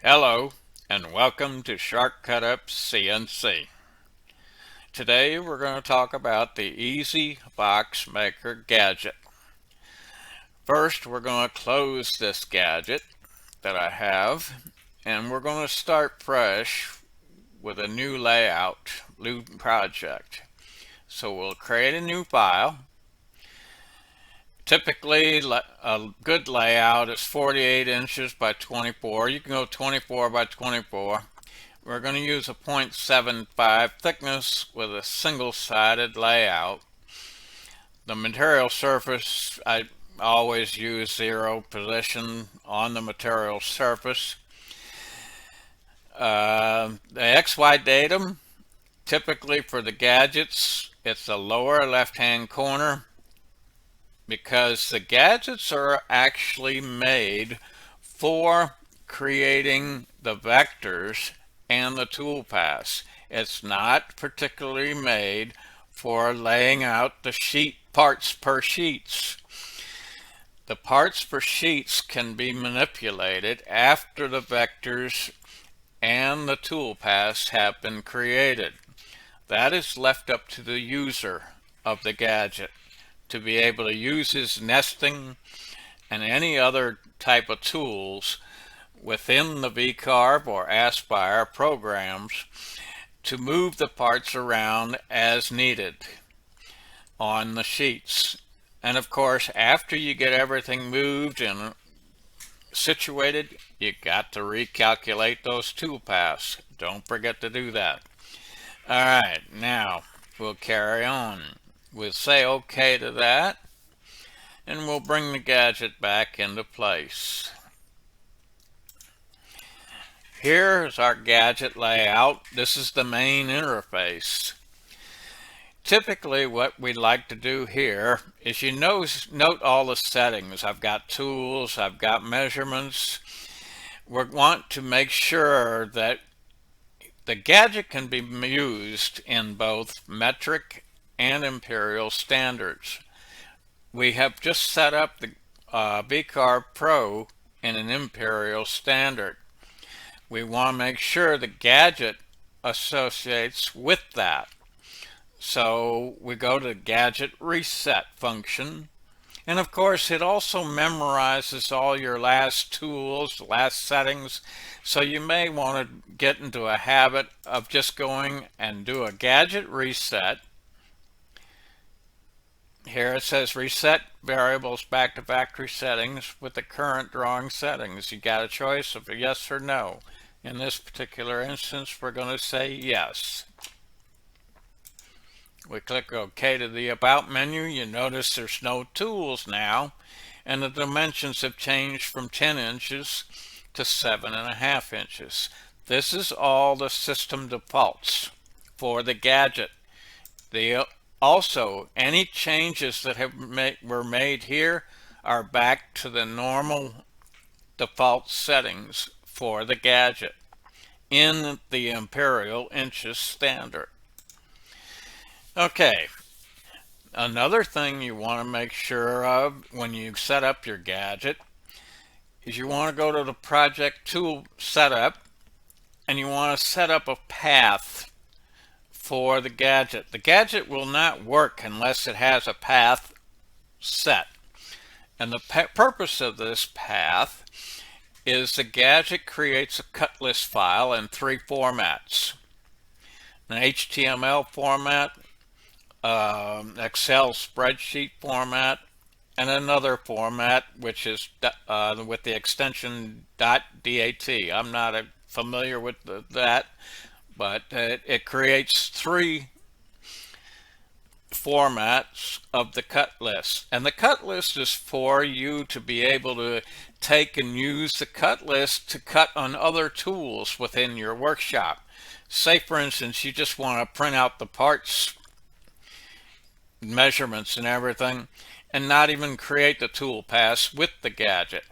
Hello and welcome to Shortcut Up CNC. Today we're going to talk about the Easy Box Maker gadget. First we're going to close this gadget that I have and we're going to start fresh with a new layout, new project. So we'll create a new file. Typically a good layout is 48 inches by 24. You can go 24 by 24. We're going to use a 0.75 thickness with a single-sided layout. The material surface, I always use 0 position on the material surface. The XY datum, typically for the gadgets, it's the lower left-hand corner because the gadgets are actually made for creating the vectors and the toolpaths. It's not particularly made for laying out the parts per sheets. The parts per sheets can be manipulated after the vectors and the toolpaths have been created. That is left up to the user of the gadget to be able to use his nesting and any other type of tools within the V-Carve or Aspire programs to move the parts around as needed on the sheets. And of course, after you get everything moved and situated, you got to recalculate those toolpaths. Don't forget to do that. All right, now we'll carry on. We'll say OK to that, and we'll bring the gadget back into place. Here's our gadget layout. This is the main interface. Typically what we like to do here is note all the settings. I've got tools, I've got measurements. We want to make sure that the gadget can be used in both metric and imperial standards. We have just set up the V-Carve Pro in an imperial standard. We want to make sure the gadget associates with that. So we go to the gadget reset function. And of course, it also memorizes all your last tools, last settings. So you may want to get into a habit of just going and do a gadget reset. Here it says reset variables back to factory settings with the current drawing settings. You got a choice of a yes or no. In this particular instance, we're going to say yes. We click OK to the About menu. You notice there's no tools now, and the dimensions have changed from 10 inches to 7.5 inches. This is all the system defaults for the gadget. Also, any changes that were made here are back to the normal default settings for the gadget in the imperial inches standard. Okay, another thing you want to make sure of when you set up your gadget is you want to go to the project tool setup and you want to set up a path for the gadget. The gadget will not work unless it has a path set. And the purpose of this path is the gadget creates a cut list file in 3 formats: an HTML format, Excel spreadsheet format, and another format which is with the extension .dat. I'm not familiar with that, but it creates 3 formats of the cut list. And the cut list is for you to be able to take and use the cut list to cut on other tools within your workshop. Say for instance you just want to print out the parts measurements and everything and not even create the toolpaths with the gadget.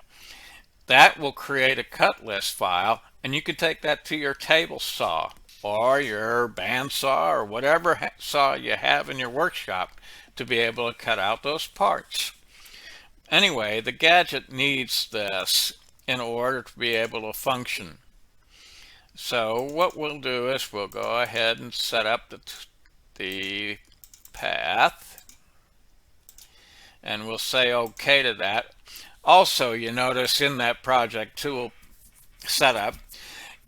That will create a cut list file, and you can take that to your table saw or your bandsaw or whatever saw you have in your workshop to be able to cut out those parts. Anyway, the gadget needs this in order to be able to function. So what we'll do is we'll go ahead and set up the path, and we'll say OK to that. Also, you notice in that project tool setup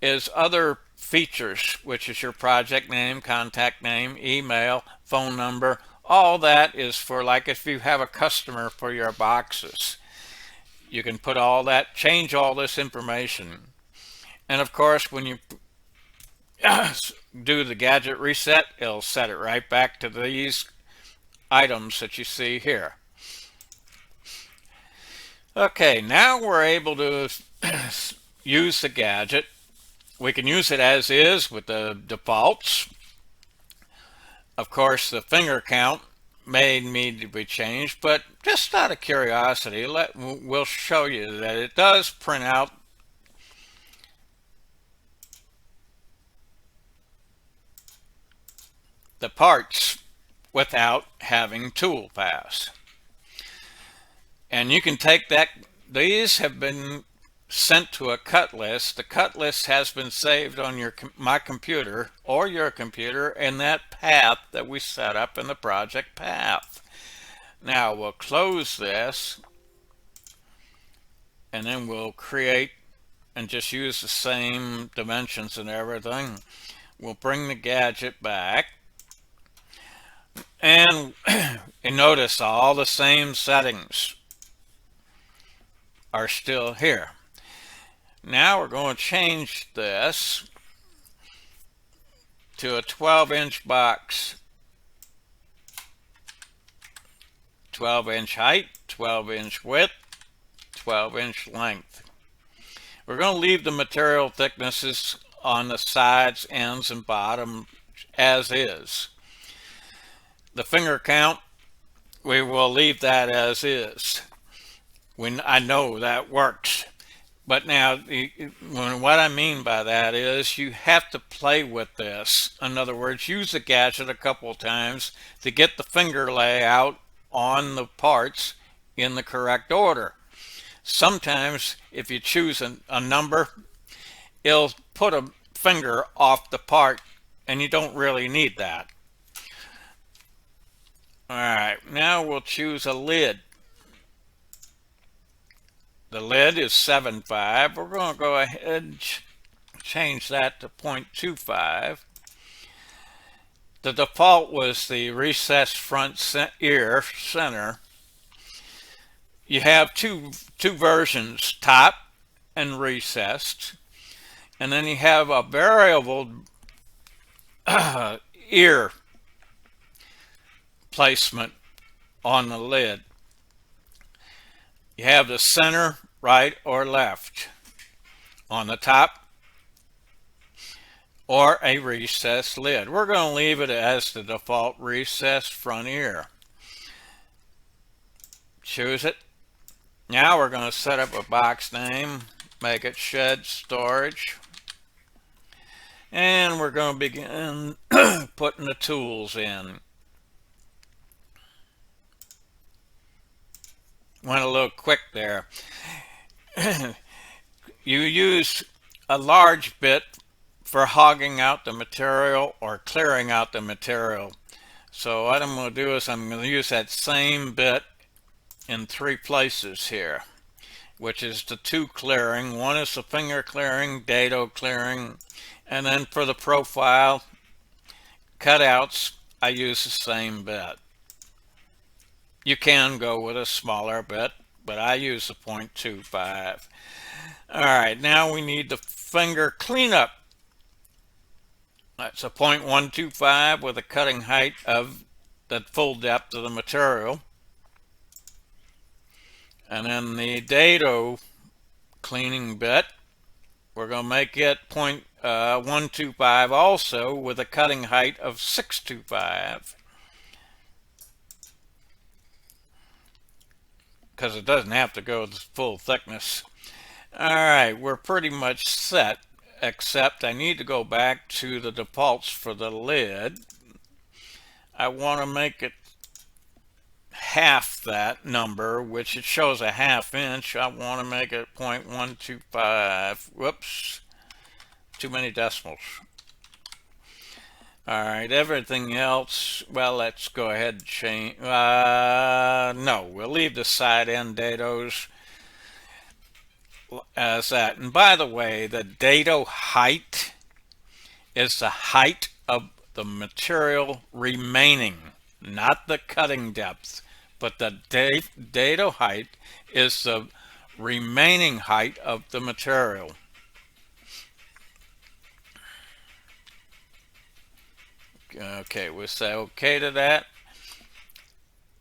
is other features, which is your project name, contact name, email, phone number. All that is for, like, if you have a customer for your boxes. You can put all that, change all this information. And of course, when you do the gadget reset, it'll set it right back to these items that you see here. Okay, now we're able to use the gadget. We can use it as is with the defaults. Of course, the finger count may need to be changed, but just out of curiosity, we'll show you that it does print out the parts without having toolpaths. And you can take that. These have been sent to a cut list. The cut list has been saved on my computer or your computer in that path that we set up in the project path. Now we'll close this, and then we'll create and just use the same dimensions and everything. We'll bring the gadget back, and notice all the same settings are still here. Now we're going to change this to a 12-inch box, 12-inch height, 12-inch width, 12-inch length. We're going to leave the material thicknesses on the sides, ends, and bottom as is. The finger count, we will leave that as is. I know that works. But now, what I mean by that is you have to play with this. In other words, use the gadget a couple of times to get the finger layout on the parts in the correct order. Sometimes, if you choose a number, it'll put a finger off the part, and you don't really need that. All right, now we'll choose a lid. The lid is 7.5. We're going to go ahead and change that to 0.25. The default was the recessed front ear center. You have two versions, top and recessed. And then you have a variable ear placement on the lid. You have the center, right or left on the top, or a recessed lid. We're going to leave it as the default recessed front ear. Choose it. Now we're going to set up a box name, make it shed storage, and we're going to begin putting the tools in. Went a little quick there. You use a large bit for hogging out the material or clearing out the material. So what I'm going to do is I'm going to use that same bit in 3 places here, which is the 2 clearing. One is the finger clearing, dado clearing, and then for the profile cutouts, I use the same bit. You can go with a smaller bit, but I use the 0.25. All right, now we need the finger cleanup. That's a 0.125 with a cutting height of the full depth of the material. And then the dado cleaning bit, we're going to make it 0.125 also with a cutting height of 625. Because it doesn't have to go the full thickness. All right, we're pretty much set, except I need to go back to the defaults for the lid. I want to make it half that number, which it shows a 1/2 inch. I want to make it 0.125. Whoops. too many decimals. All right, everything else, well, let's go ahead and change. No, we'll leave the side end dados as that. And by the way, the dado height is the height of the material remaining, not the cutting depth, but the dado height is the remaining height of the material. Okay, we'll say okay to that.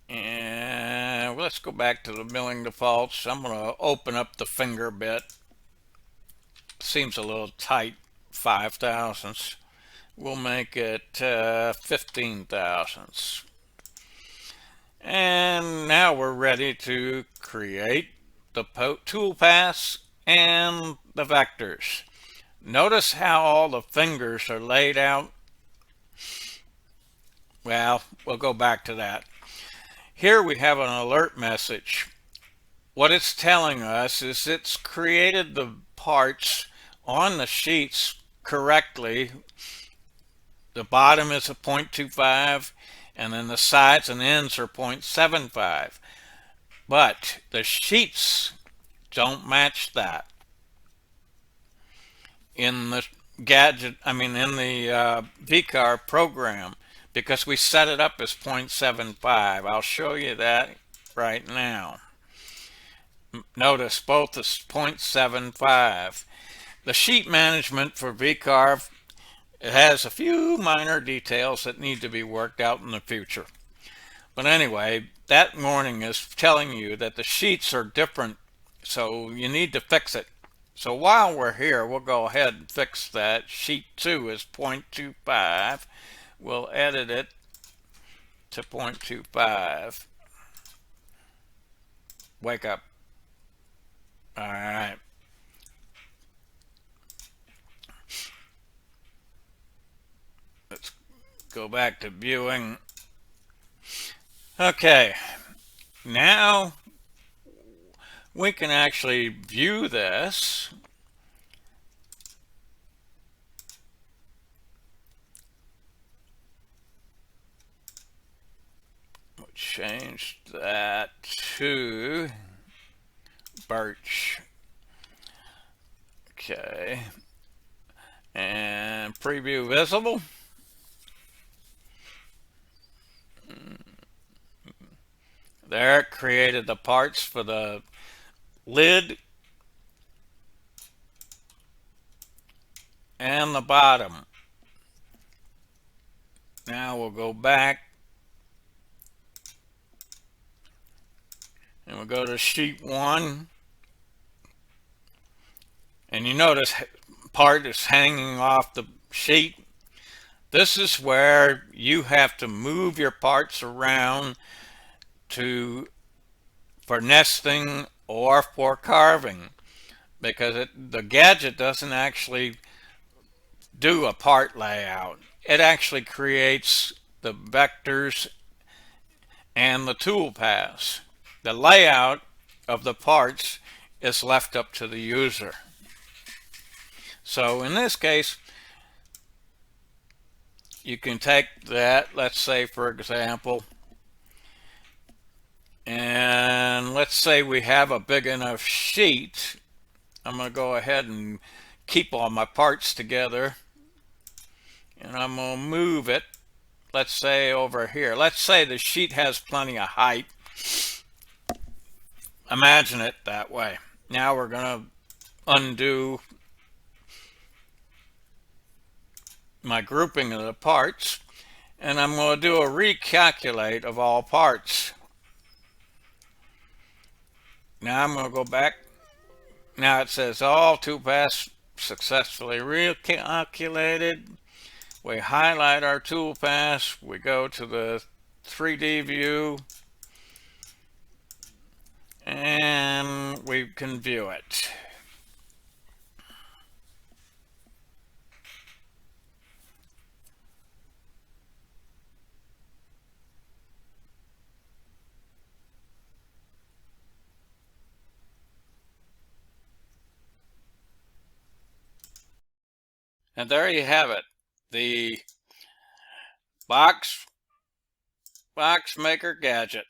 And let's go back to the milling defaults. I'm going to open up the finger bit. Seems a little tight, 5 thousandths. We'll make it 15 thousandths. And now we're ready to create the toolpaths and the vectors. Notice how all the fingers are laid out. Well, we'll go back to that. Here we have an alert message. What it's telling us is it's created the parts on the sheets correctly. The bottom is a 0.25 and then the sides and ends are 0.75. But the sheets don't match that. In the Gadget, in the V-Carve program, because we set it up as 0.75. I'll show you that right now. Notice both is 0.75. The sheet management for V-Carve, it has a few minor details that need to be worked out in the future. But anyway, that warning is telling you that the sheets are different, so you need to fix it. So while we're here, we'll go ahead and fix that. Sheet 2 is 0.25. We'll edit it to 0.25. Wake up. All right. Let's go back to viewing. Okay. Now we can actually view this. We'll change that to birch. Okay. And preview visible. There, it created the parts for the lid and the bottom. Now we'll go back and we'll go to sheet 1, and you notice part is hanging off the sheet. This is where you have to move your parts around for nesting or for carving, because the Gadget doesn't actually do a part layout. It actually creates the vectors and the toolpaths. The layout of the parts is left up to the user. So in this case, you can take that, let's say for example, and let's say we have a big enough sheet. I'm going to go ahead and keep all my parts together, and I'm going to move it, let's say over here. Let's say the sheet has plenty of height. Imagine it that way. Now we're going to undo my grouping of the parts, and I'm going to do a recalculate of all parts. Now I'm going to go back. Now it says all toolpaths successfully recalculated. We highlight our toolpaths. We go to the 3D view and we can view it. And there you have it, the box maker gadget.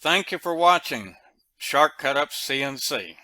Thank you for watching Shark Cut Up CNC.